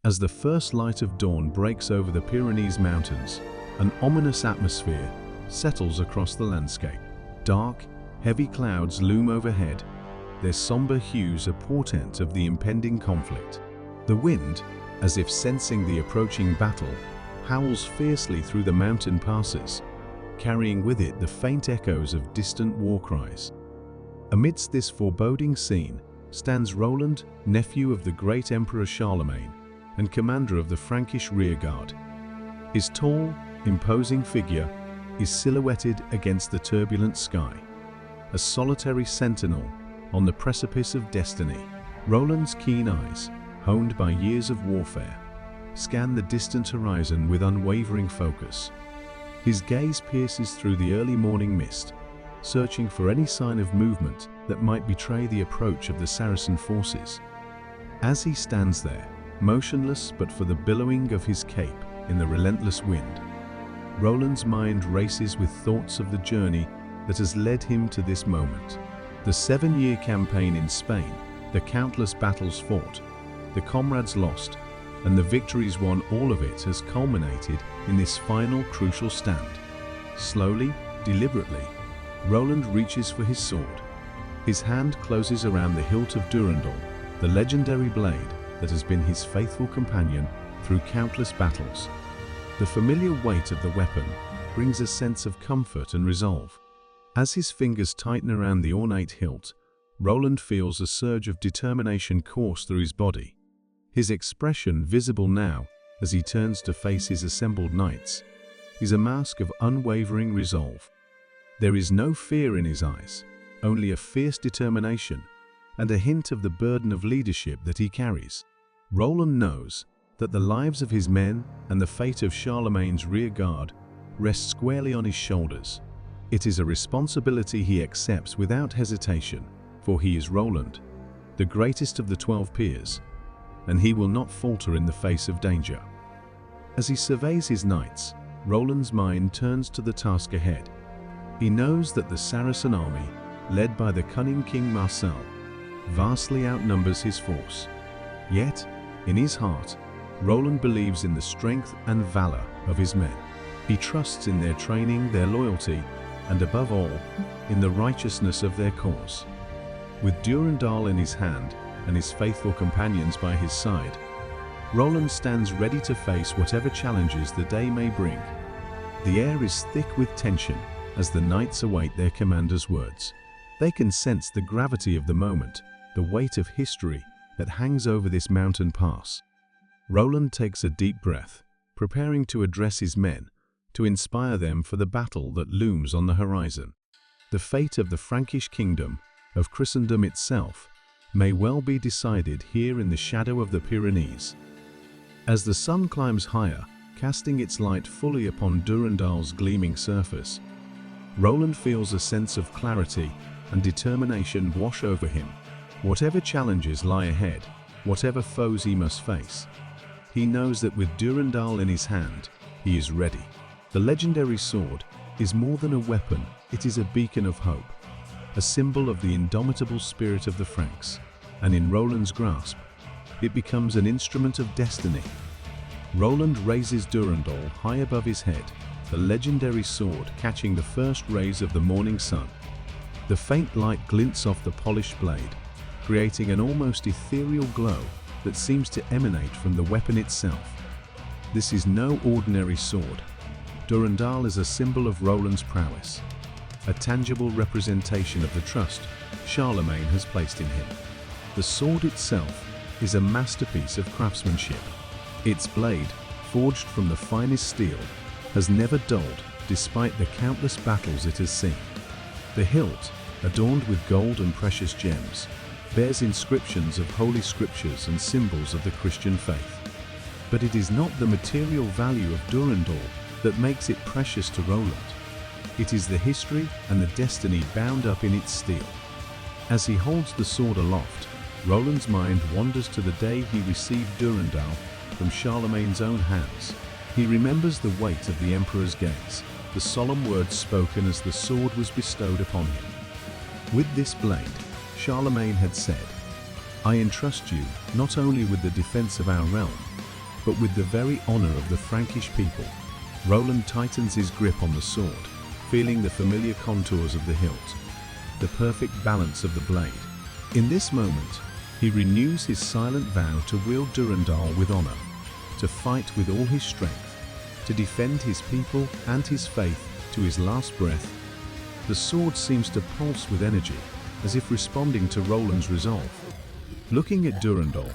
As the first light of dawn breaks over the Pyrenees mountains, an ominous atmosphere settles across the landscape. Dark, heavy clouds loom overhead, their somber hues a portent of the impending conflict. The wind, as if sensing the approaching battle, howls fiercely through the mountain passes, carrying with it the faint echoes of distant war cries. Amidst this foreboding scene stands Roland, nephew of the great Emperor Charlemagne and commander of the Frankish rearguard. His tall, imposing figure is silhouetted against the turbulent sky, a solitary sentinel on the precipice of destiny. Roland's keen eyes, honed by years of warfare, scan the distant horizon with unwavering focus. His gaze pierces through the early morning mist, searching for any sign of movement that might betray the approach of the Saracen forces. As he stands there, motionless but for the billowing of his cape in the relentless wind, Roland's mind races with thoughts of the journey that has led him to this moment. The 7-year campaign in Spain, the countless battles fought, the comrades lost, and the victories won, all of it has culminated in this final crucial stand. Slowly, deliberately, Roland reaches for his sword. His hand closes around the hilt of Durendal, the legendary blade that has been his faithful companion through countless battles. The familiar weight of the weapon brings a sense of comfort and resolve. As his fingers tighten around the ornate hilt, Roland feels a surge of determination course through his body. His expression, visible now as he turns to face his assembled knights, is a mask of unwavering resolve. There is no fear in his eyes, only a fierce determination and a hint of the burden of leadership that he carries. Roland knows that the lives of his men and the fate of Charlemagne's rearguard rest squarely on his shoulders. It is a responsibility he accepts without hesitation, for he is Roland, the greatest of the 12 peers, and he will not falter in the face of danger. As he surveys his knights, Roland's mind turns to the task ahead. He knows that the Saracen army, led by the cunning King Marcel, vastly outnumbers his force. Yet, in his heart, Roland believes in the strength and valor of his men. He trusts in their training, their loyalty, and above all, in the righteousness of their cause. With Durendal in his hand and his faithful companions by his side, Roland stands ready to face whatever challenges the day may bring. The air is thick with tension as the knights await their commander's words. They can sense the gravity of the moment, the weight of history that hangs over this mountain pass. Roland takes a deep breath, preparing to address his men, to inspire them for the battle that looms on the horizon. The fate of the Frankish kingdom, of Christendom itself, may well be decided here in the shadow of the Pyrenees. As the sun climbs higher, casting its light fully upon Durendal's gleaming surface, Roland feels a sense of clarity and determination wash over him. Whatever challenges lie ahead, whatever foes he must face, he knows that with Durendal in his hand, he is ready. The legendary sword is more than a weapon, it is a beacon of hope, a symbol of the indomitable spirit of the Franks, and in Roland's grasp, it becomes an instrument of destiny. Roland raises Durendal high above his head, the legendary sword catching the first rays of the morning sun. The faint light glints off the polished blade, creating an almost ethereal glow that seems to emanate from the weapon itself. This is no ordinary sword. Durendal is a symbol of Roland's prowess, a tangible representation of the trust Charlemagne has placed in him. The sword itself is a masterpiece of craftsmanship. Its blade, forged from the finest steel, has never dulled despite the countless battles it has seen. The hilt, adorned with gold and precious gems, bears inscriptions of holy scriptures and symbols of the Christian faith. But it is not the material value of Durendal that makes it precious to Roland. It is the history and the destiny bound up in its steel. As he holds the sword aloft, Roland's mind wanders to the day he received Durendal from Charlemagne's own hands. He remembers the weight of the emperor's gaze, the solemn words spoken as the sword was bestowed upon him. With this blade, Charlemagne had said, "I entrust you not only with the defense of our realm, but with the very honor of the Frankish people. Roland tightens his grip on the sword, feeling the familiar contours of the hilt, the perfect balance of the blade. In this moment, he renews his silent vow to wield Durandal with honor, to fight with all his strength, to defend his people and his faith to his last breath. The sword seems to pulse with energy, as if responding to Roland's resolve. Looking at Durandal,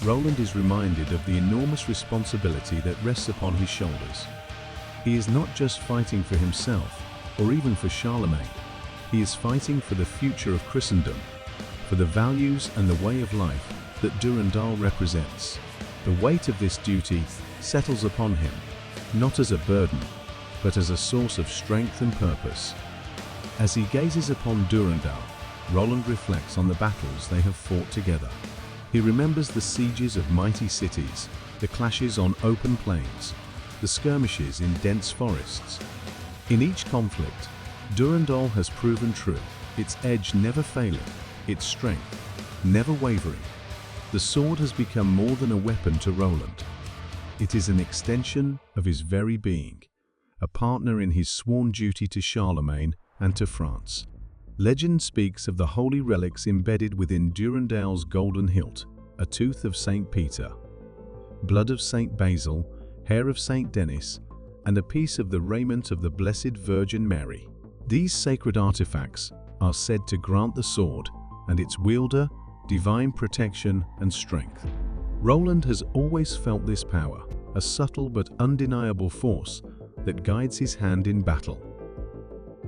Roland is reminded of the enormous responsibility that rests upon his shoulders. He is not just fighting for himself, or even for Charlemagne. He is fighting for the future of Christendom, for the values and the way of life that Durandal represents. The weight of this duty settles upon him, not as a burden, but as a source of strength and purpose. As he gazes upon Durandal, Roland reflects on the battles they have fought together. He remembers the sieges of mighty cities, the clashes on open plains, the skirmishes in dense forests. In each conflict, Durandal has proven true, its edge never failing, its strength never wavering. The sword has become more than a weapon to Roland. It is an extension of his very being, a partner in his sworn duty to Charlemagne and to France. Legend speaks of the holy relics embedded within Durandal's golden hilt: a tooth of Saint Peter, blood of Saint Basil, hair of Saint Denis, and a piece of the raiment of the Blessed Virgin Mary. These sacred artifacts are said to grant the sword and its wielder divine protection and strength. Roland has always felt this power, a subtle but undeniable force that guides his hand in battle.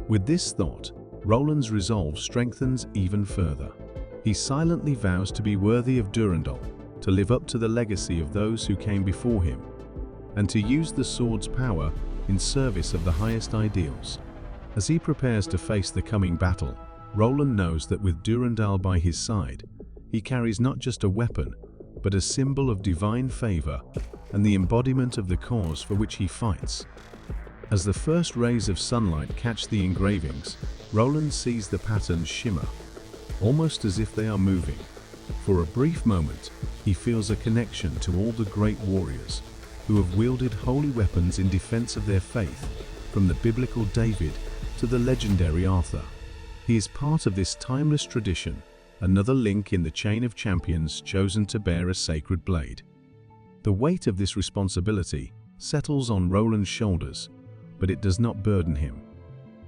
With this thought, Roland's resolve strengthens even further. He silently vows to be worthy of Durandal, to live up to the legacy of those who came before him, and to use the sword's power in service of the highest ideals. As he prepares to face the coming battle, Roland knows that with Durandal by his side, he carries not just a weapon, but a symbol of divine favor and the embodiment of the cause for which he fights. As the first rays of sunlight catch the engravings, Roland sees the patterns shimmer, almost as if they are moving. For a brief moment, he feels a connection to all the great warriors who have wielded holy weapons in defense of their faith, from the biblical David to the legendary Arthur. He is part of this timeless tradition, another link in the chain of champions chosen to bear a sacred blade. The weight of this responsibility settles on Roland's shoulders, but it does not burden him.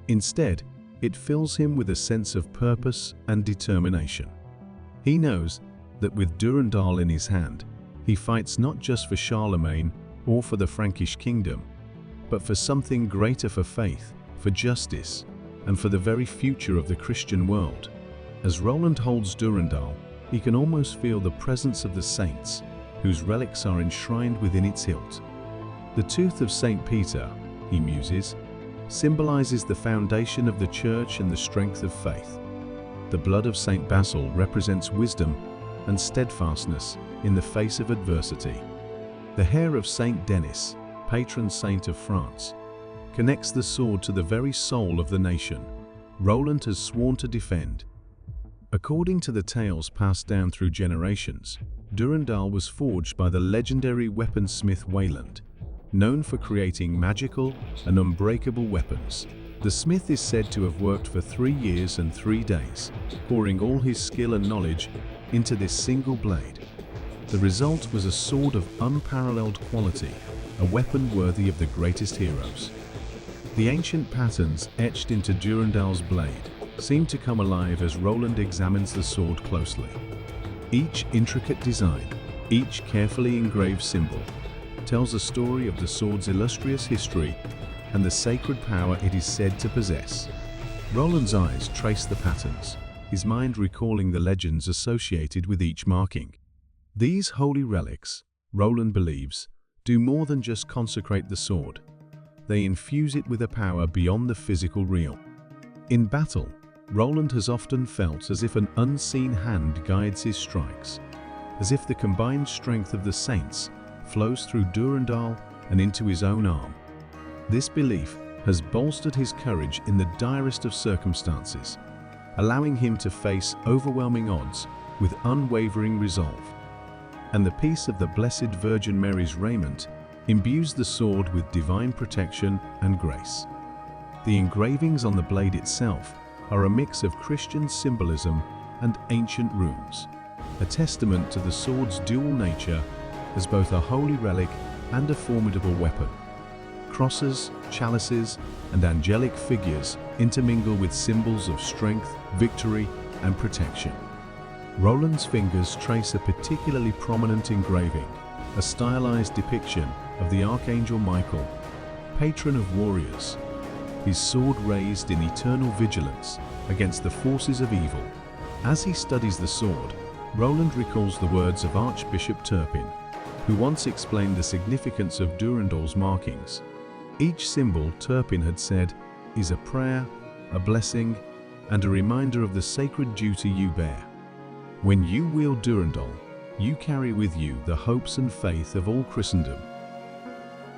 Instead, it fills him with a sense of purpose and determination. He knows that with Durandal in his hand, he fights not just for Charlemagne or for the Frankish kingdom, but for something greater, for faith, for justice, and for the very future of the Christian world. As Roland holds Durandal, he can almost feel the presence of the saints, whose relics are enshrined within its hilt. The tooth of Saint Peter, he muses, symbolizes the foundation of the church and the strength of faith. The blood of Saint Basil represents wisdom and steadfastness in the face of adversity. The hair of Saint Denis, patron saint of France, connects the sword to the very soul of the nation Roland has sworn to defend. According to the tales passed down through generations, Durandal was forged by the legendary weaponsmith Roland, known for creating magical and unbreakable weapons. The smith is said to have worked for 3 years and 3 days, pouring all his skill and knowledge into this single blade. The result was a sword of unparalleled quality, a weapon worthy of the greatest heroes. The ancient patterns etched into Durandal's blade seem to come alive as Roland examines the sword closely. Each intricate design, each carefully engraved symbol, tells a story of the sword's illustrious history and the sacred power it is said to possess. Roland's eyes trace the patterns, his mind recalling the legends associated with each marking. These holy relics, Roland believes, do more than just consecrate the sword. They infuse it with a power beyond the physical realm. In battle, Roland has often felt as if an unseen hand guides his strikes, as if the combined strength of the saints flows through Durandal and into his own arm. This belief has bolstered his courage in the direst of circumstances, allowing him to face overwhelming odds with unwavering resolve. and the peace of the Blessed Virgin Mary's raiment imbues the sword with divine protection and grace. The engravings on the blade itself are a mix of Christian symbolism and ancient runes, a testament to the sword's dual nature as both a holy relic and a formidable weapon. Crosses, chalices, and angelic figures intermingle with symbols of strength, victory, and protection. Roland's fingers trace a particularly prominent engraving, a stylized depiction of the Archangel Michael, patron of warriors, his sword raised in eternal vigilance against the forces of evil. As he studies the sword, Roland recalls the words of Archbishop Turpin, who once explained the significance of Durandal's markings. Each symbol, Turpin had said, is a prayer, a blessing, and a reminder of the sacred duty you bear. When you wield Durandal, you carry with you the hopes and faith of all Christendom.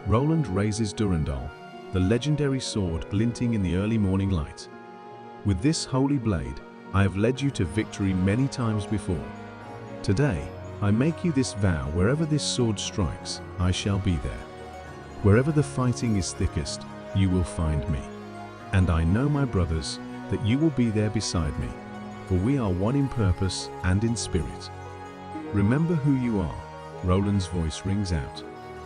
Roland raises Durandal, the legendary sword glinting in the early morning light. With this holy blade, I have led you to victory many times before. Today, I make you this vow: wherever this sword strikes, I shall be there. Wherever the fighting is thickest, you will find me. And I know, my brothers, that you will be there beside me, for we are one in purpose and in spirit. Remember who you are, Roland's voice rings out.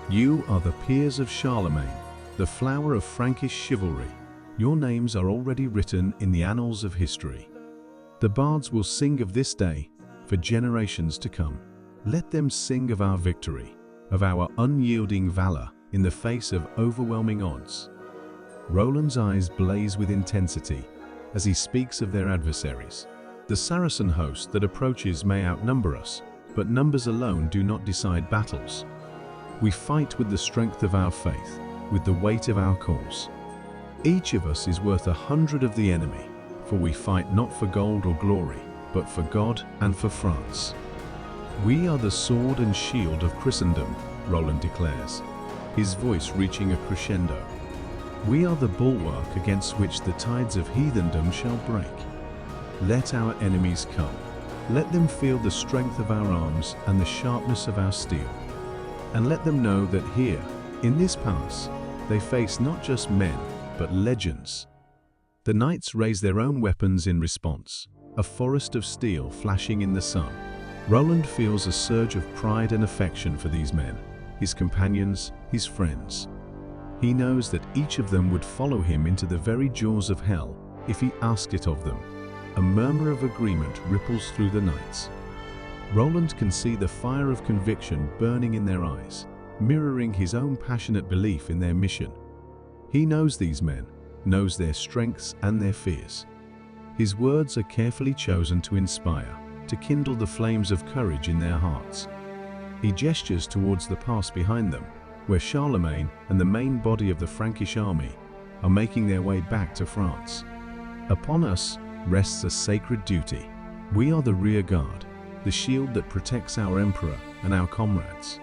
You are the peers of Charlemagne, the flower of Frankish chivalry. Your names are already written in the annals of history. The bards will sing of this day for generations to come. Let them sing of our victory, of our unyielding valor in the face of overwhelming odds. Roland's eyes blaze with intensity as he speaks of their adversaries. The Saracen host that approaches may outnumber us, but numbers alone do not decide battles. We fight with the strength of our faith, with the weight of our cause. Each of us is worth 100 of the enemy, for we fight not for gold or glory, but for God and for France. We are the sword and shield of Christendom, Roland declares, his voice reaching a crescendo. We are the bulwark against which the tides of heathendom shall break. Let our enemies come. Let them feel the strength of our arms and the sharpness of our steel. And let them know that here, in this pass, they face not just men, but legends. The knights raise their own weapons in response, a forest of steel flashing in the sun. Roland feels a surge of pride and affection for these men, his companions, his friends. He knows that each of them would follow him into the very jaws of hell if he asked it of them. A murmur of agreement ripples through the knights. Roland can see the fire of conviction burning in their eyes, mirroring his own passionate belief in their mission. He knows these men, knows their strengths and their fears. His words are carefully chosen to inspire, to kindle the flames of courage in their hearts. He gestures towards the pass behind them, where Charlemagne and the main body of the Frankish army are making their way back to France. Upon us rests a sacred duty. We are the rear guard, the shield that protects our emperor and our comrades.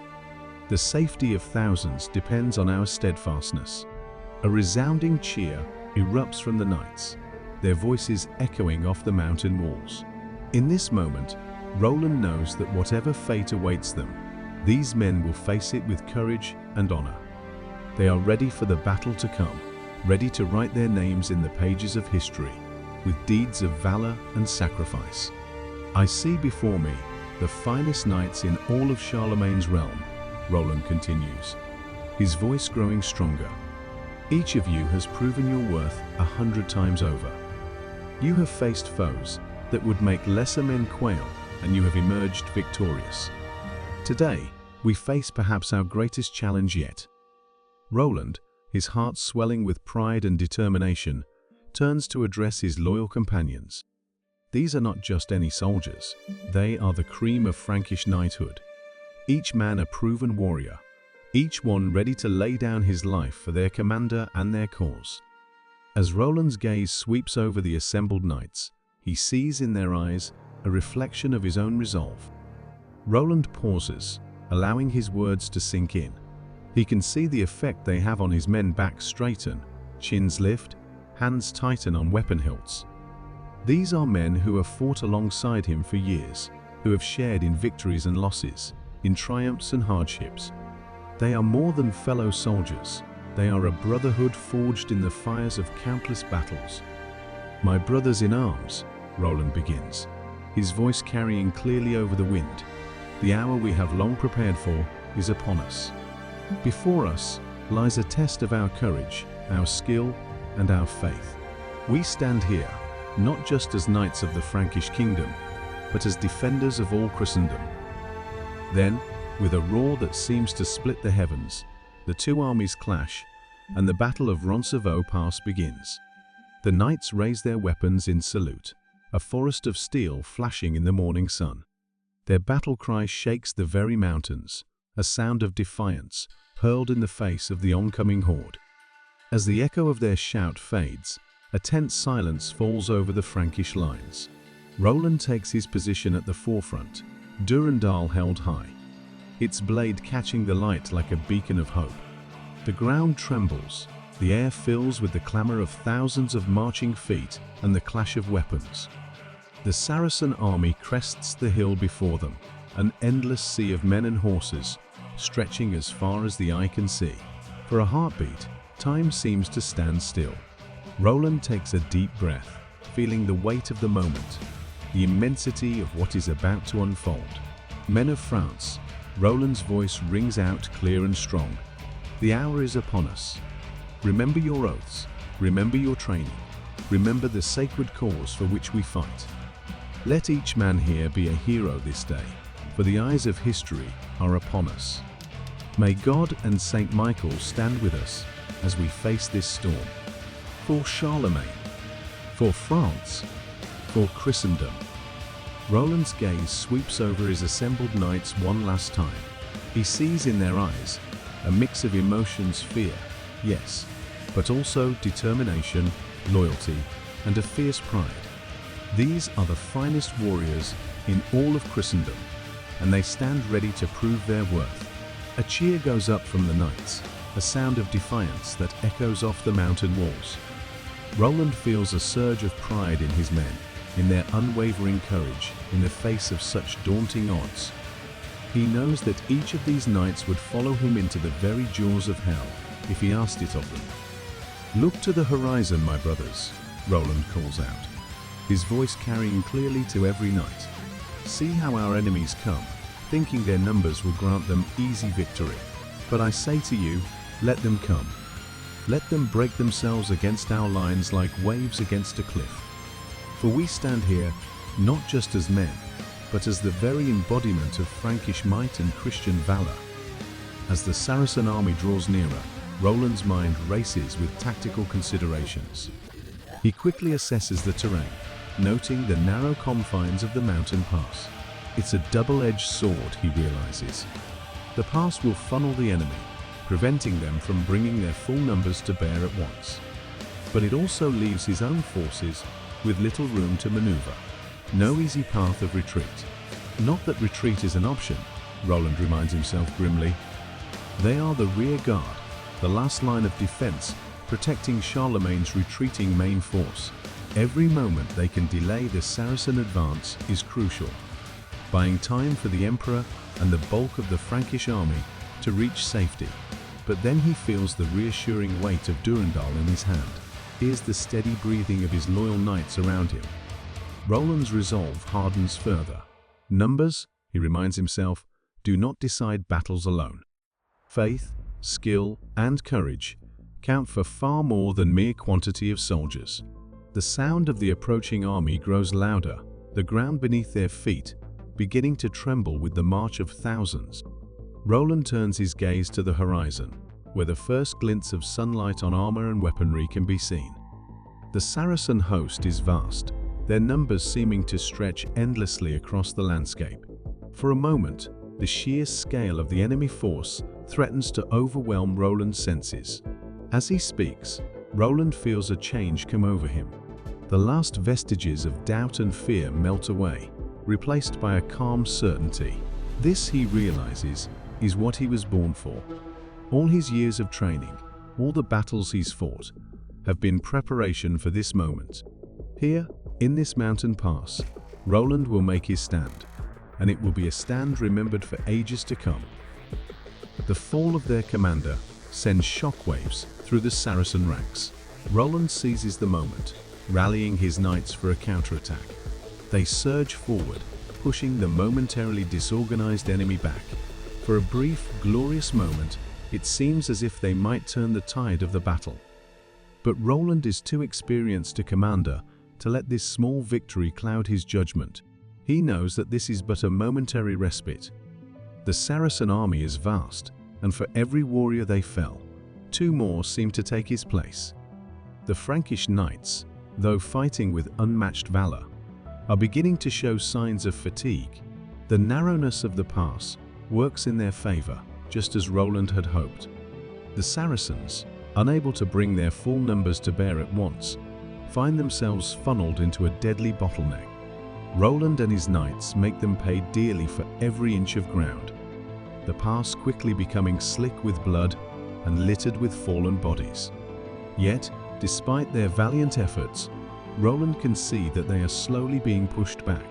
The safety of thousands depends on our steadfastness. A resounding cheer erupts from the knights, their voices echoing off the mountain walls. In this moment, Roland knows that whatever fate awaits them, these men will face it with courage and honor. They are ready for the battle to come, ready to write their names in the pages of history, with deeds of valor and sacrifice. I see before me the finest knights in all of Charlemagne's realm, Roland continues, his voice growing stronger. Each of you has proven your worth 100 times over. You have faced foes that would make lesser men quail, and you have emerged victorious. Today, we face perhaps our greatest challenge yet. Roland, his heart swelling with pride and determination, turns to address his loyal companions. These are not just any soldiers, they are the cream of Frankish knighthood. Each man a proven warrior, each one ready to lay down his life for their commander and their cause. As Roland's gaze sweeps over the assembled knights, he sees in their eyes a reflection of his own resolve. Roland pauses, allowing his words to sink in. He can see the effect they have on his men. Backs straighten, chins lift, hands tighten on weapon hilts. These are men who have fought alongside him for years, who have shared in victories and losses. in triumphs and hardships. They are more than fellow soldiers. They are a brotherhood forged in the fires of countless battles. "My brothers in arms," Roland begins, his voice carrying clearly over the wind. "The hour we have long prepared for is upon us. Before us lies a test of our courage, our skill, and our faith. We stand here, not just as knights of the Frankish kingdom, but as defenders of all Christendom." Then, with a roar that seems to split the heavens, the two armies clash, and the Battle of Roncevaux Pass begins. The knights raise their weapons in salute, a forest of steel flashing in the morning sun. Their battle cry shakes the very mountains, a sound of defiance hurled in the face of the oncoming horde. As the echo of their shout fades, a tense silence falls over the Frankish lines. Roland takes his position at the forefront, Durandal held high, its blade catching the light like a beacon of hope. The ground trembles, the air fills with the clamor of thousands of marching feet and the clash of weapons. The Saracen army crests the hill before them, an endless sea of men and horses, stretching as far as the eye can see. For a heartbeat, time seems to stand still. Roland takes a deep breath, feeling the weight of the moment, the immensity of what is about to unfold. "Men of France," Roland's voice rings out clear and strong. "The hour is upon us. Remember your oaths, remember your training, remember the sacred cause for which we fight. Let each man here be a hero this day, for the eyes of history are upon us. May God and Saint Michael stand with us as we face this storm. For Charlemagne, for France, for Christendom." Roland's gaze sweeps over his assembled knights one last time. He sees in their eyes a mix of emotions: fear, yes, but also determination, loyalty, and a fierce pride. These are the finest warriors in all of Christendom, and they stand ready to prove their worth. A cheer goes up from the knights, a sound of defiance that echoes off the mountain walls. Roland feels a surge of pride in his men, in their unwavering courage in the face of such daunting odds. He knows that each of these knights would follow him into the very jaws of hell if he asked it of them. "Look to the horizon, my brothers," Roland calls out, his voice carrying clearly to every knight. "See how our enemies come, thinking their numbers will grant them easy victory. But I say to you, let them come. Let them break themselves against our lines like waves against a cliff. For we stand here not just as men, but as the very embodiment of Frankish might and Christian valor." As the Saracen army draws nearer, Roland's mind races with tactical considerations. He quickly assesses the terrain, noting the narrow confines of the mountain pass. It's a double-edged sword, he realizes. The pass will funnel the enemy, preventing them from bringing their full numbers to bear at once. But it also leaves his own forces with little room to maneuver. No easy path of retreat. Not that retreat is an option, Roland reminds himself grimly. They are the rear guard, the last line of defense, protecting Charlemagne's retreating main force. Every moment they can delay the Saracen advance is crucial, buying time for the Emperor and the bulk of the Frankish army to reach safety. But then he feels the reassuring weight of Durandal in his hand, hears the steady breathing of his loyal knights around him. Roland's resolve hardens further. Numbers, he reminds himself, do not decide battles alone. Faith, skill, and courage count for far more than mere quantity of soldiers. The sound of the approaching army grows louder, the ground beneath their feet beginning to tremble with the march of thousands. Roland turns his gaze to the horizon, where the first glints of sunlight on armor and weaponry can be seen. The Saracen host is vast, their numbers seeming to stretch endlessly across the landscape. For a moment, the sheer scale of the enemy force threatens to overwhelm Roland's senses. As he speaks, Roland feels a change come over him. The last vestiges of doubt and fear melt away, replaced by a calm certainty. This, he realizes, is what he was born for. All his years of training, all the battles he's fought, have been preparation for this moment. Here, in this mountain pass, Roland will make his stand, and it will be a stand remembered for ages to come. The fall of their commander sends shockwaves through the Saracen ranks. Roland seizes the moment, rallying his knights for a counterattack. They surge forward, pushing the momentarily disorganized enemy back. For a brief, glorious moment, it seems as if they might turn the tide of the battle. But Roland is too experienced a commander to let this small victory cloud his judgment. He knows that this is but a momentary respite. The Saracen army is vast, and for every warrior they fell, 2 more seem to take his place. The Frankish knights, though fighting with unmatched valor, are beginning to show signs of fatigue. The narrowness of the pass works in their favor, just as Roland had hoped. The Saracens, unable to bring their full numbers to bear at once, find themselves funneled into a deadly bottleneck. Roland and his knights make them pay dearly for every inch of ground, the pass quickly becoming slick with blood and littered with fallen bodies. Yet, despite their valiant efforts, Roland can see that they are slowly being pushed back.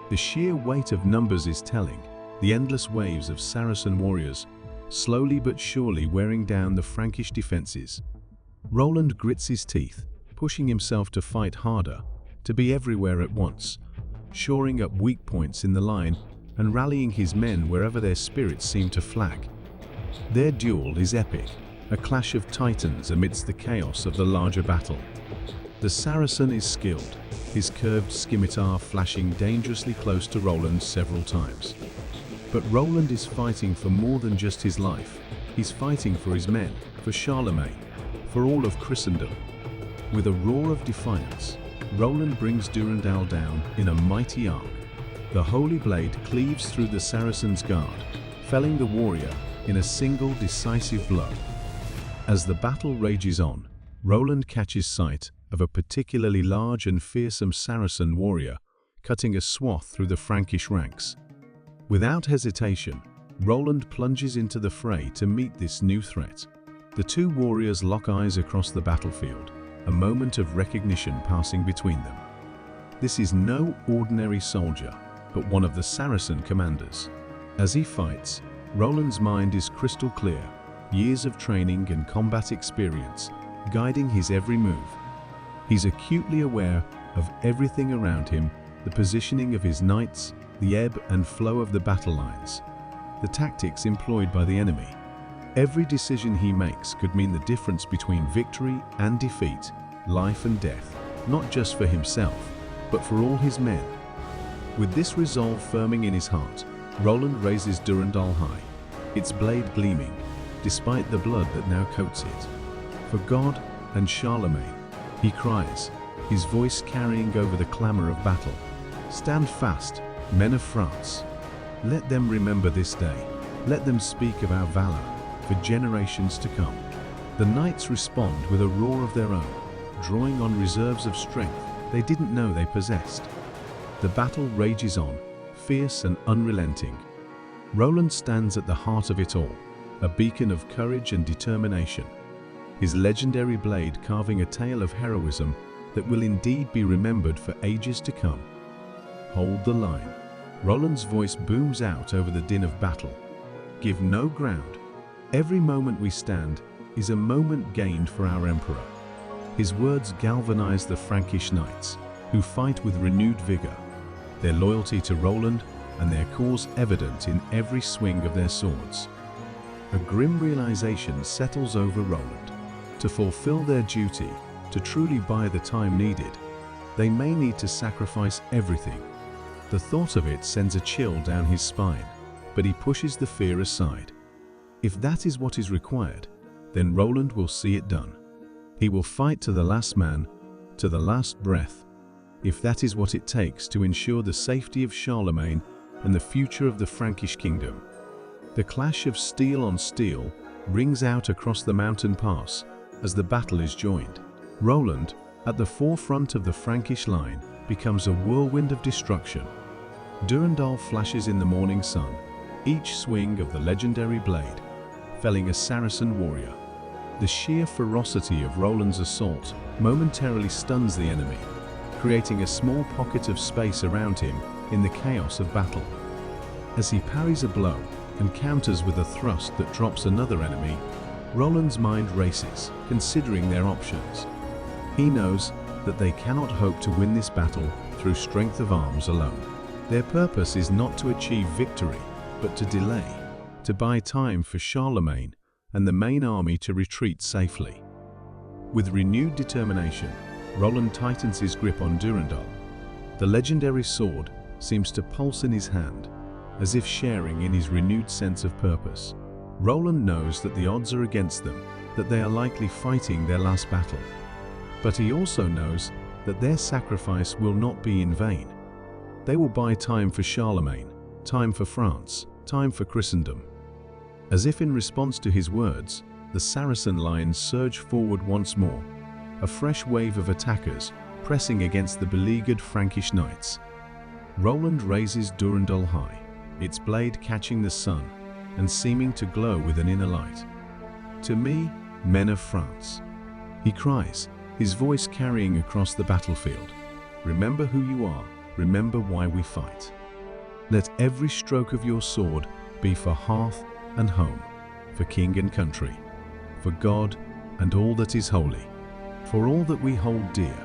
The sheer weight of numbers is telling, the endless waves of Saracen warriors, slowly but surely wearing down the Frankish defenses. Roland grits his teeth, pushing himself to fight harder, to be everywhere at once, shoring up weak points in the line and rallying his men wherever their spirits seem to flag. Their duel is epic, a clash of titans amidst the chaos of the larger battle. The Saracen is skilled, his curved scimitar flashing dangerously close to Roland several times. But Roland is fighting for more than just his life. He's fighting for his men, for Charlemagne, for all of Christendom. With a roar of defiance, Roland brings Durendal down in a mighty arc. The holy blade cleaves through the Saracen's guard, felling the warrior in a single decisive blow. As the battle rages on, Roland catches sight of a particularly large and fearsome Saracen warrior cutting a swath through the Frankish ranks. Without hesitation, Roland plunges into the fray to meet this new threat. The 2 warriors lock eyes across the battlefield, a moment of recognition passing between them. This is no ordinary soldier, but one of the Saracen commanders. As he fights, Roland's mind is crystal clear, years of training and combat experience guiding his every move. He's acutely aware of everything around him, the positioning of his knights, the ebb and flow of the battle lines, the tactics employed by the enemy. Every decision he makes could mean the difference between victory and defeat, life and death, not just for himself, but for all his men. With this resolve firming in his heart, Roland raises Durendal high, its blade gleaming, despite the blood that now coats it. For God and Charlemagne, he cries, his voice carrying over the clamor of battle. Stand fast, men of France. Let them remember this day. Let them speak of our valor for generations to come. The knights respond with a roar of their own, drawing on reserves of strength they didn't know they possessed. The battle rages on, fierce and unrelenting. Roland stands at the heart of it all, a beacon of courage and determination, his legendary blade carving a tale of heroism that will indeed be remembered for ages to come. Hold the line. Roland's voice booms out over the din of battle. Give no ground. Every moment we stand is a moment gained for our emperor. His words galvanize the Frankish knights, who fight with renewed vigor, their loyalty to Roland and their cause evident in every swing of their swords. A grim realization settles over Roland. To fulfill their duty, to truly buy the time needed, they may need to sacrifice everything. The thought of it sends a chill down his spine, but he pushes the fear aside. If that is what is required, then Roland will see it done. He will fight to the last man, to the last breath, if that is what it takes to ensure the safety of Charlemagne and the future of the Frankish kingdom. The clash of steel on steel rings out across the mountain pass as the battle is joined. Roland, at the forefront of the Frankish line, becomes a whirlwind of destruction. Durendal flashes in the morning sun, each swing of the legendary blade, felling a Saracen warrior. The sheer ferocity of Roland's assault momentarily stuns the enemy, creating a small pocket of space around him in the chaos of battle. As he parries a blow and counters with a thrust that drops another enemy, Roland's mind races, considering their options. He knows that they cannot hope to win this battle through strength of arms alone. Their purpose is not to achieve victory, but to delay, to buy time for Charlemagne and the main army to retreat safely. With renewed determination, Roland tightens his grip on Durendal. The legendary sword seems to pulse in his hand, as if sharing in his renewed sense of purpose. Roland knows that the odds are against them, that they are likely fighting their last battle. But he also knows that their sacrifice will not be in vain. They will buy time for Charlemagne, time for France, time for Christendom. As if in response to his words, the Saracen lines surge forward once more, a fresh wave of attackers pressing against the beleaguered Frankish knights. Roland raises Durendal high, its blade catching the sun and seeming to glow with an inner light. "To me, men of France," he cries, his voice carrying across the battlefield. "Remember who you are, remember why we fight. Let every stroke of your sword be for hearth and home, for king and country, for God and all that is holy, for all that we hold dear,"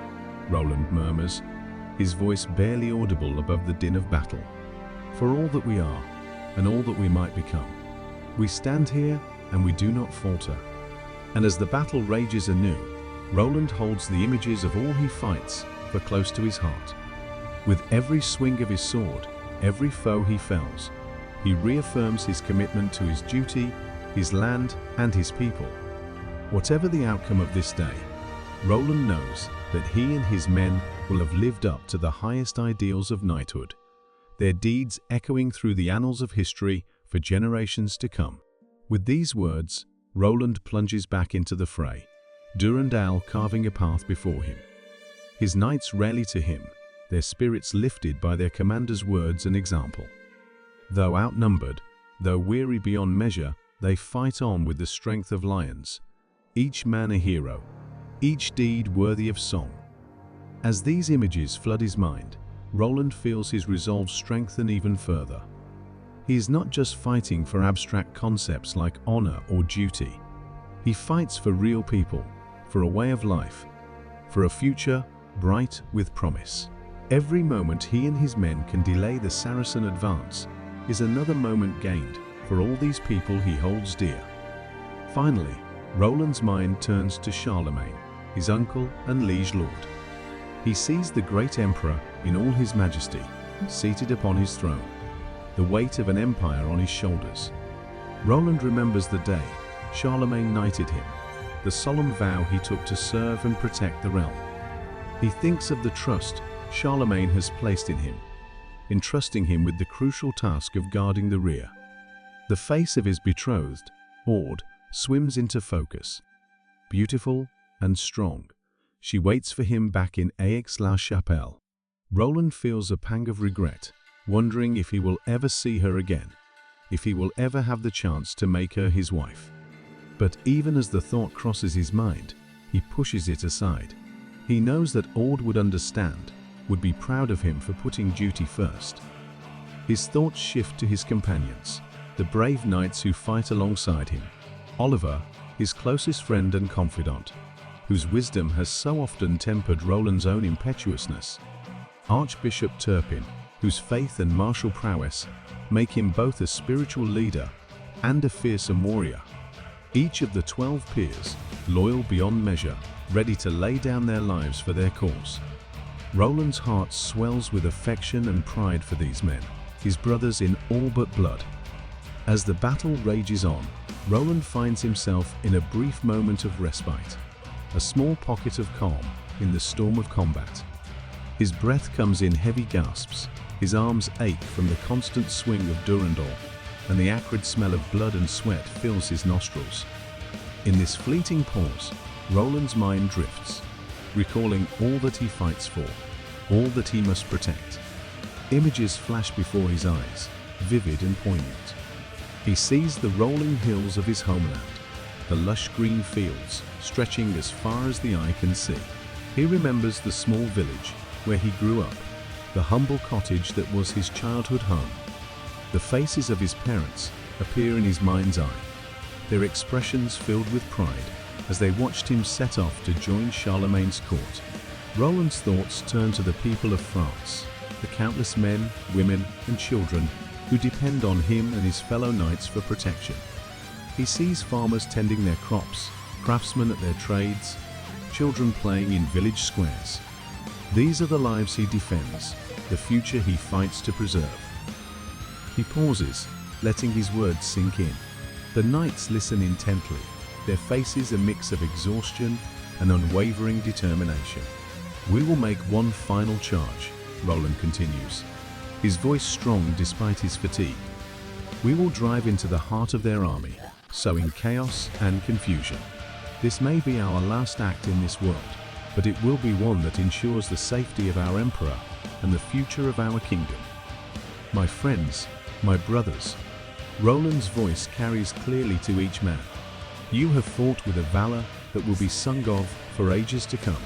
Roland murmurs, his voice barely audible above the din of battle. "For all that we are, and all that we might become. We stand here, and we do not falter." And as the battle rages anew, Roland holds the images of all he fights for close to his heart. With every swing of his sword, every foe he fells, he reaffirms his commitment to his duty, his land, and his people. Whatever the outcome of this day, Roland knows that he and his men will have lived up to the highest ideals of knighthood, their deeds echoing through the annals of history for generations to come. With these words, Roland plunges back into the fray, Durendal carving a path before him. His knights rally to him, their spirits lifted by their commander's words and example. Though outnumbered, though weary beyond measure, they fight on with the strength of lions, each man a hero, each deed worthy of song. As these images flood his mind, Roland feels his resolve strengthen even further. He is not just fighting for abstract concepts like honor or duty. He fights for real people, for a way of life, for a future bright with promise. Every moment he and his men can delay the Saracen advance is another moment gained for all these people he holds dear. Finally, Roland's mind turns to Charlemagne, his uncle and liege lord. He sees the great emperor in all his majesty, seated upon his throne, the weight of an empire on his shoulders. Roland remembers the day Charlemagne knighted him, the solemn vow he took to serve and protect the realm. He thinks of the trust Charlemagne has placed in him, entrusting him with the crucial task of guarding the rear. The face of his betrothed, Aude, swims into focus. Beautiful and strong, she waits for him back in Aix-la-Chapelle. Roland feels a pang of regret, wondering if he will ever see her again, if he will ever have the chance to make her his wife. But even as the thought crosses his mind, he pushes it aside. He knows that Aude would understand, would be proud of him for putting duty first. His thoughts shift to his companions, the brave knights who fight alongside him. Oliver, his closest friend and confidant, whose wisdom has so often tempered Roland's own impetuousness. Archbishop Turpin, whose faith and martial prowess make him both a spiritual leader and a fearsome warrior. Each of the 12 peers, loyal beyond measure, ready to lay down their lives for their cause. Roland's heart swells with affection and pride for these men, his brothers in all but blood. As the battle rages on, Roland finds himself in a brief moment of respite, a small pocket of calm in the storm of combat. His breath comes in heavy gasps, his arms ache from the constant swing of Durendal, and the acrid smell of blood and sweat fills his nostrils. In this fleeting pause, Roland's mind drifts, recalling all that he fights for, all that he must protect. Images flash before his eyes, vivid and poignant. He sees the rolling hills of his homeland, the lush green fields stretching as far as the eye can see. He remembers the small village where he grew up, the humble cottage that was his childhood home. The faces of his parents appear in his mind's eye, their expressions filled with pride as they watched him set off to join Charlemagne's court. Roland's thoughts turn to the people of France, the countless men, women, and children who depend on him and his fellow knights for protection. He sees farmers tending their crops, craftsmen at their trades, children playing in village squares. These are the lives he defends, the future he fights to preserve. He pauses, letting his words sink in. The knights listen intently, their faces a mix of exhaustion and unwavering determination. "We will make one final charge," Roland continues, his voice strong despite his fatigue. "We will drive into the heart of their army, sowing chaos and confusion. This may be our last act in this world, but it will be one that ensures the safety of our emperor and the future of our kingdom. My friends, my brothers," Roland's voice carries clearly to each man. "You have fought with a valor that will be sung of for ages to come.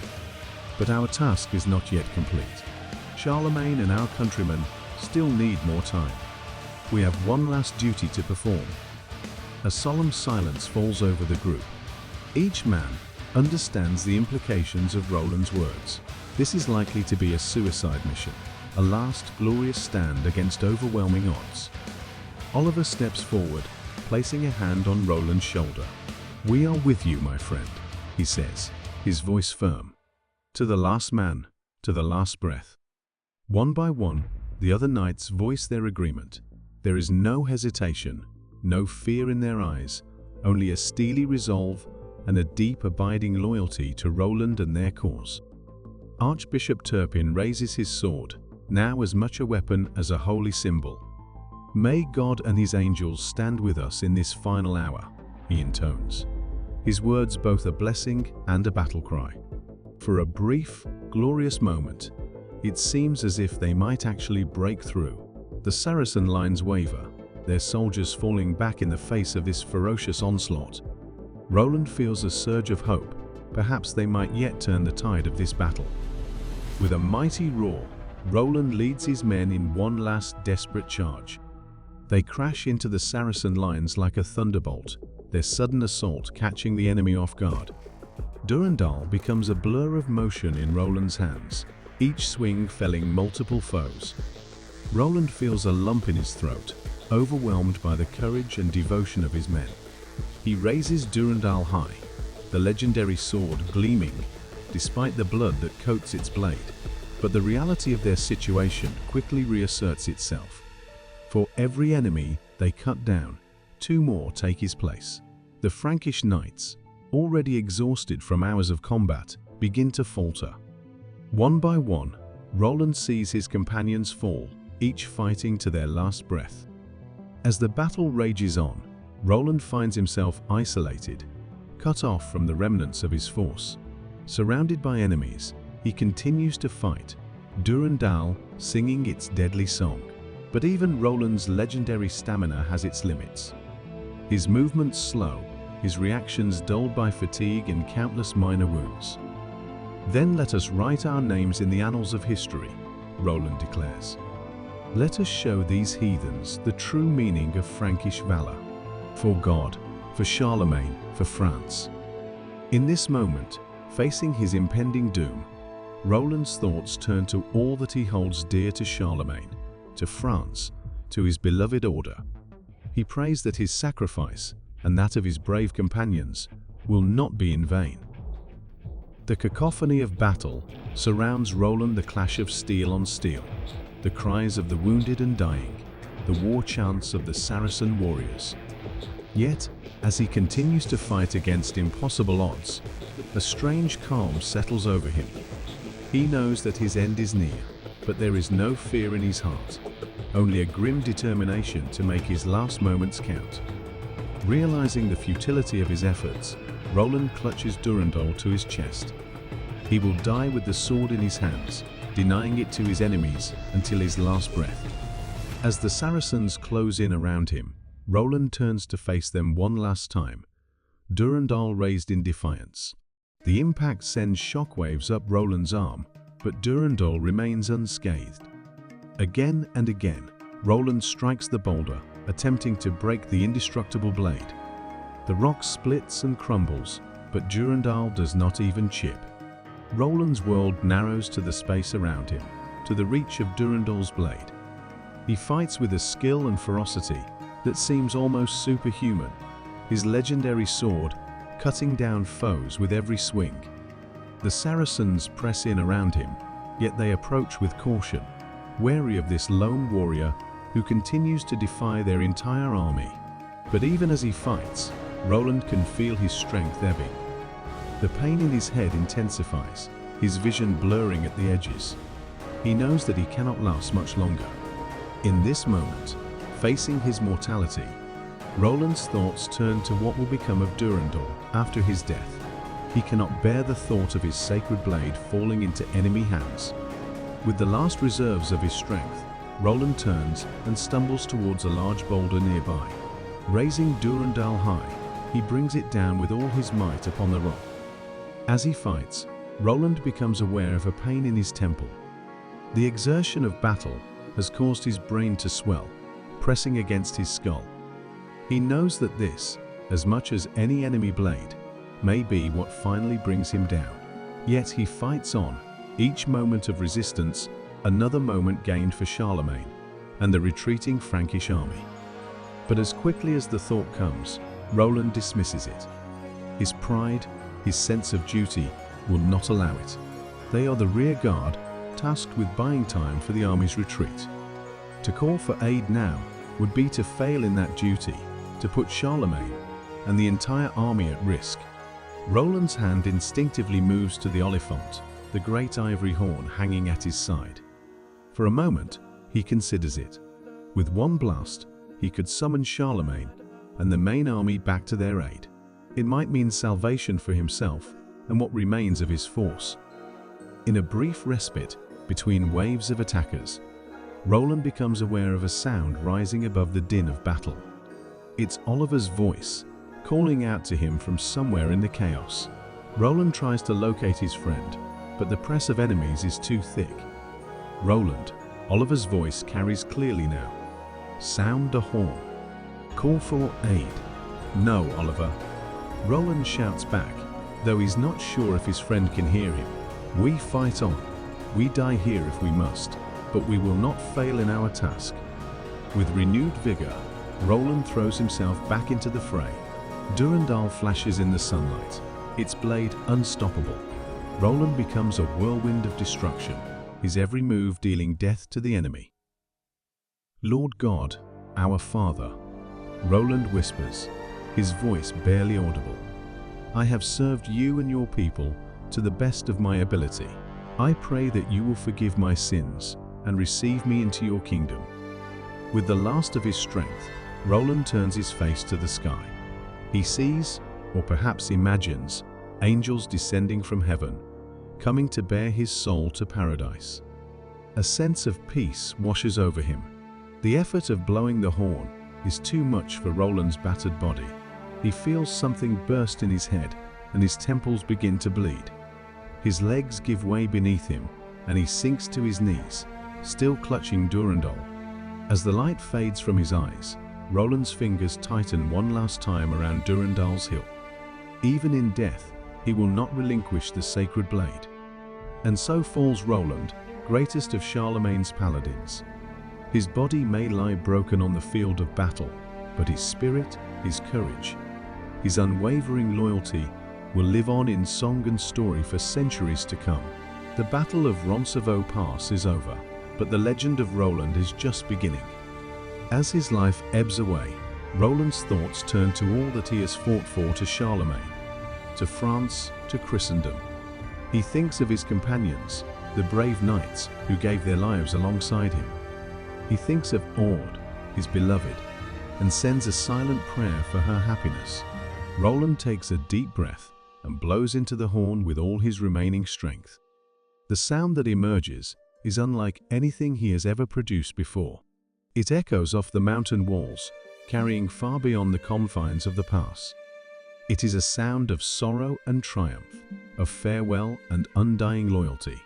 But our task is not yet complete. Charlemagne and our countrymen still need more time. We have one last duty to perform." A solemn silence falls over the group. Each man understands the implications of Roland's words. This is likely to be a suicide mission, a last glorious stand against overwhelming odds. Oliver steps forward, placing a hand on Roland's shoulder. "We are with you, my friend," he says, his voice firm. "To the last man, to the last breath." One by one, the other knights voice their agreement. There is no hesitation, no fear in their eyes, only a steely resolve and a deep abiding loyalty to Roland and their cause. Archbishop Turpin raises his sword, now as much a weapon as a holy symbol. "May God and his angels stand with us in this final hour," he intones, his words both a blessing and a battle cry. For a brief, glorious moment, it seems as if they might actually break through. The Saracen lines waver, their soldiers falling back in the face of this ferocious onslaught. Roland feels a surge of hope. Perhaps they might yet turn the tide of this battle. With a mighty roar, Roland leads his men in one last desperate charge. They crash into the Saracen lines like a thunderbolt, their sudden assault catching the enemy off guard. Durandal becomes a blur of motion in Roland's hands, each swing felling multiple foes. Roland feels a lump in his throat, overwhelmed by the courage and devotion of his men. He raises Durandal high, the legendary sword gleaming, despite the blood that coats its blade. But the reality of their situation quickly reasserts itself. For every enemy they cut down, two more take his place. The Frankish knights, already exhausted from hours of combat, begin to falter. One by one, Roland sees his companions fall, each fighting to their last breath. As the battle rages on, Roland finds himself isolated, cut off from the remnants of his force. Surrounded by enemies, he continues to fight, Durandal singing its deadly song. But even Roland's legendary stamina has its limits. His movements slow, his reactions dulled by fatigue and countless minor wounds. "Then let us write our names in the annals of history," Roland declares. "Let us show these heathens the true meaning of Frankish valor. For God, for Charlemagne, for France." In this moment, facing his impending doom, Roland's thoughts turn to all that he holds dear to Charlemagne, to France, to his beloved order. He prays that his sacrifice, and that of his brave companions, will not be in vain. The cacophony of battle surrounds Roland, the clash of steel on steel, the cries of the wounded and dying, the war chants of the Saracen warriors. Yet, as he continues to fight against impossible odds, a strange calm settles over him. He knows that his end is near, but there is no fear in his heart, only a grim determination to make his last moments count. Realizing the futility of his efforts, Roland clutches Durandal to his chest. He will die with the sword in his hands, denying it to his enemies until his last breath. As the Saracens close in around him, Roland turns to face them one last time, Durandal raised in defiance. The impact sends shockwaves up Roland's arm, but Durandal remains unscathed. Again and again, Roland strikes the boulder, attempting to break the indestructible blade. The rock splits and crumbles, but Durendal does not even chip. Roland's world narrows to the space around him, to the reach of Durendal's blade. He fights with a skill and ferocity that seems almost superhuman, his legendary sword cutting down foes with every swing. The Saracens press in around him, yet they approach with caution, wary of this lone warrior who continues to defy their entire army. But even as he fights, Roland can feel his strength ebbing. The pain in his head intensifies, his vision blurring at the edges. He knows that he cannot last much longer. In this moment, facing his mortality, Roland's thoughts turn to what will become of Durendal after his death. He cannot bear the thought of his sacred blade falling into enemy hands. With the last reserves of his strength, Roland turns and stumbles towards a large boulder nearby. Raising Durendal high, he brings it down with all his might upon the rock. As he fights, Roland becomes aware of a pain in his temple. The exertion of battle has caused his brain to swell, pressing against his skull. He knows that this, as much as any enemy blade, may be what finally brings him down. Yet he fights on, each moment of resistance another moment gained for Charlemagne and the retreating Frankish army. But as quickly as the thought comes, Roland dismisses it. His pride, his sense of duty, will not allow it. They are the rear guard, tasked with buying time for the army's retreat. To call for aid now would be to fail in that duty, to put Charlemagne and the entire army at risk. Roland's hand instinctively moves to the Oliphant, the great ivory horn hanging at his side. For a moment, he considers it. With one blast, he could summon Charlemagne and the main army back to their aid. It might mean salvation for himself and what remains of his force. In a brief respite between waves of attackers, Roland becomes aware of a sound rising above the din of battle. It's Oliver's voice, calling out to him from somewhere in the chaos. Roland tries to locate his friend, but the press of enemies is too thick. Roland, Oliver's voice carries clearly now. Sound the horn. Call for aid. No, Oliver. Roland shouts back, though he's not sure if his friend can hear him. We fight on. We die here if we must, but we will not fail in our task. With renewed vigor, Roland throws himself back into the fray. Durendal flashes in the sunlight, its blade unstoppable. Roland becomes a whirlwind of destruction, his every move dealing death to the enemy. Lord God, our Father, Roland whispers, his voice barely audible. I have served you and your people to the best of my ability. I pray that you will forgive my sins and receive me into your kingdom. With the last of his strength, Roland turns his face to the sky. He sees, or perhaps imagines, angels descending from heaven, coming to bear his soul to paradise. A sense of peace washes over him. The effort of blowing the horn is too much for Roland's battered body. He feels something burst in his head, and his temples begin to bleed. His legs give way beneath him, and he sinks to his knees, still clutching Durendal. As the light fades from his eyes, Roland's fingers tighten one last time around Durendal's hilt. Even in death, he will not relinquish the sacred blade. And so falls Roland, greatest of Charlemagne's paladins. His body may lie broken on the field of battle, but his spirit, his courage, his unwavering loyalty will live on in song and story for centuries to come. The Battle of Roncevaux Pass is over, but the legend of Roland is just beginning. As his life ebbs away, Roland's thoughts turn to all that he has fought for, to Charlemagne, to France, to Christendom. He thinks of his companions, the brave knights who gave their lives alongside him. He thinks of Aude, his beloved, and sends a silent prayer for her happiness. Roland takes a deep breath and blows into the horn with all his remaining strength. The sound that emerges is unlike anything he has ever produced before. It echoes off the mountain walls, carrying far beyond the confines of the pass. It is a sound of sorrow and triumph, of farewell and undying loyalty.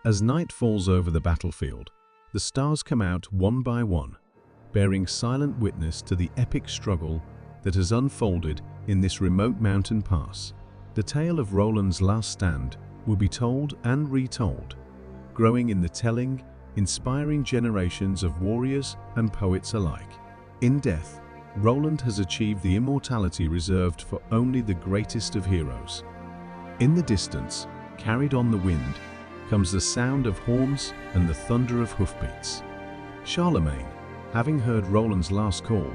As night falls over the battlefield, the stars come out one by one, bearing silent witness to the epic struggle that has unfolded in this remote mountain pass. The tale of Roland's last stand will be told and retold, growing in the telling, inspiring generations of warriors and poets alike. In death, Roland has achieved the immortality reserved for only the greatest of heroes. In the distance, carried on the wind, comes the sound of horns and the thunder of hoofbeats. Charlemagne, having heard Roland's last call,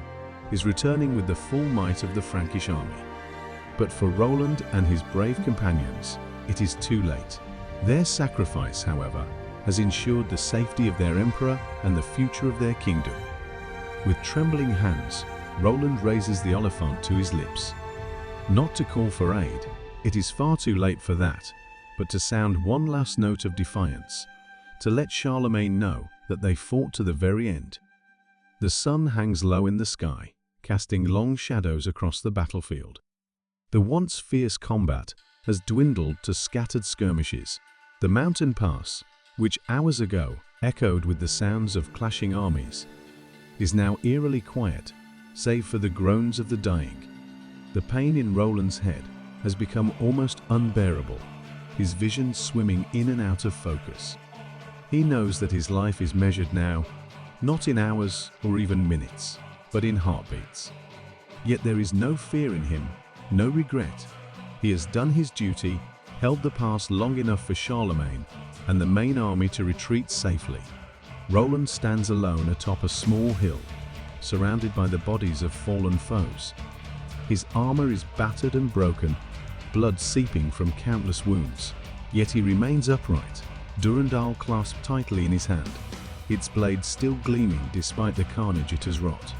is returning with the full might of the Frankish army. But for Roland and his brave companions, it is too late. Their sacrifice, however, has ensured the safety of their emperor and the future of their kingdom. With trembling hands, Roland raises the oliphant to his lips. Not to call for aid, it is far too late for that, but to sound one last note of defiance, to let Charlemagne know that they fought to the very end. The sun hangs low in the sky, casting long shadows across the battlefield. The once fierce combat has dwindled to scattered skirmishes. The mountain pass, which hours ago echoed with the sounds of clashing armies, is now eerily quiet, save for the groans of the dying. The pain in Roland's head has become almost unbearable, his vision swimming in and out of focus. He knows that his life is measured now, not in hours or even minutes, but in heartbeats. Yet there is no fear in him, no regret. He has done his duty, held the pass long enough for Charlemagne and the main army to retreat safely. Roland stands alone atop a small hill, surrounded by the bodies of fallen foes. His armor is battered and broken, blood seeping from countless wounds. Yet he remains upright, Durandal clasped tightly in his hand, its blade still gleaming despite the carnage it has wrought.